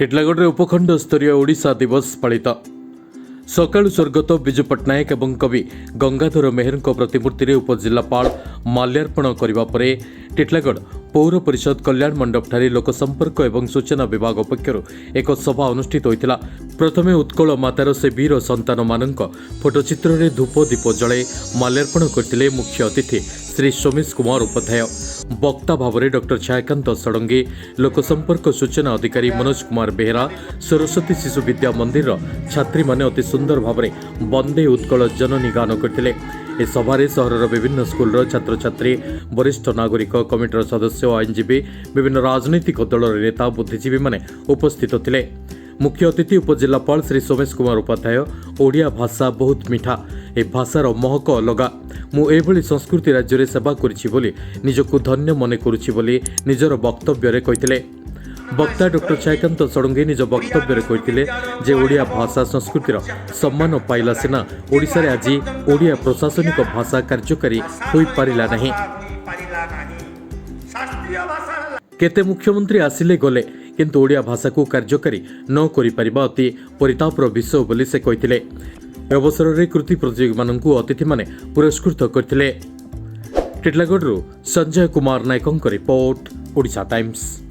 ଟିଟିଲାଗଡ଼ରେ ଉପଖଣ୍ଡ ସ୍ତରୀୟ ଓଡ଼ିଶା ଦିବସ ପାଳିତ। ସକାଳୁ ସ୍ୱର୍ଗତ ବିଜୁ ପଟ୍ଟନାୟକ ଏବଂ କବି ଗଙ୍ଗାଧର ମେହେରଙ୍କ ପ୍ରତିମୂର୍ତ୍ତିରେ ଉପଜିଲ୍ଲାପାଳ ମାଲ୍ୟାର୍ପଣ କରିବା ପରେ ଟିଟିଲାଗଡ଼ ପୌର ପରିଷଦ କଲ୍ୟାଣ ମଣ୍ଡପଠାରେ ଲୋକସମ୍ପର୍କ ଏବଂ ସୂଚନା ବିଭାଗ ପକ୍ଷରୁ ଏକ ସଭା ଅନୁଷ୍ଠିତ ହୋଇଥିଲା। ପ୍ରଥମେ ଉତ୍କଳ ମାତାର ସେ ବୀର ସନ୍ତାନମାନଙ୍କ ଫଟୋଚିତ୍ରରେ ଧୂପ ଦୀପ ଜଳାଇ ମାଲ୍ୟାର୍ପଣ କରିଥିଲେ ମୁଖ୍ୟ ଅତିଥି ଶ୍ରୀ ସୋମେଶ କୁମାର ଉପାଧ୍ୟାୟ। ବକ୍ତା ଭାବରେ ଡକ୍ଟର ଛାୟାକାନ୍ତ ଷଡ଼ଙ୍ଗୀ, ଲୋକସମ୍ପର୍କ ସୂଚନା ଅଧିକାରୀ ମନୋଜ କୁମାର ବେହେରା, ସରସ୍ୱତୀ ଶିଶୁ ବିଦ୍ୟା ମନ୍ଦିରର ଛାତ୍ରୀମାନେ ଅତି ସୁନ୍ଦର ଭାବରେ ବନ୍ଦେ ଉତ୍କଳ ଜନନୀ ଗାନ କରିଥିଲେ। ଏ ସଭାରେ ସହରର ବିଭିନ୍ନ ସ୍କୁଲର ଛାତ୍ରଛାତ୍ରୀ, ବରିଷ୍ଠ ନାଗରିକ, କମିଟିର ସଦସ୍ୟ ଓ ଆଇନଜୀବୀ, ବିଭିନ୍ନ ରାଜନୈତିକ ଦଳର ନେତା, ବୁଦ୍ଧିଜୀବୀମାନେ ଉପସ୍ଥିତ ଥିଲେ। ମୁଖ୍ୟ ଅତିଥି ଉପଜିଲ୍ଲାପାଳ ଶ୍ରୀ ସୋମେଶ କୁମାର ଉପାଧ୍ୟାୟ, ଓଡ଼ିଆ ଭାଷା ବହୁତ ମିଠା, ଏ ଭାଷାର ମହକ ଅଲଗା। ମୁଁ ଏଭଳି ସଂସ୍କୃତି ରାଜ୍ୟରେ ସେବା କରିଛି ବୋଲି ନିଜକୁ ଧନ୍ୟ ମନେ କରୁଛି ବୋଲି ନିଜର ବକ୍ତବ୍ୟରେ କହିଥିଲେ। ବକ୍ତା ଡକ୍ଟର ଛାୟାକାନ୍ତ ଷଡ଼ଙ୍ଗୀ ନିଜ ବକ୍ତବ୍ୟରେ କହିଥିଲେ ଯେ ଓଡ଼ିଆ ଭାଷା ସଂସ୍କୃତିର ସମ୍ମାନ ପାଇଲା ସିନା ଓଡ଼ିଶାରେ ଆଜି ଓଡ଼ିଆ ପ୍ରଶାସନିକ ଭାଷା କାର୍ଯ୍ୟକାରୀ ହୋଇପାରିଲା ନାହିଁ। କେତେ ମୁଖ୍ୟମନ୍ତ୍ରୀ ଆସିଲେ ଗଲେ, କିନ୍ତୁ ଓଡ଼ିଆ ଭାଷାକୁ କାର୍ଯ୍ୟକାରୀ ନ କରିପାରିବା ଅତି ପରିତାପର ବିଷୟ ବୋଲି ସେ କହିଥିଲେ। ଏ ଅବସରରେ କୃତି ପ୍ରତିଯୋଗୀମାନଙ୍କୁ ଅତିଥିମାନେ ପୁରସ୍କୃତ କରିଥିଲେ। ଟିଟିଲାଗଡ଼ରୁ ସଞ୍ଜୟ କୁମାର ନାୟକଙ୍କ ରିପୋର୍ଟ, ଓଡ଼ିଶା ଟାଇମ୍ସ।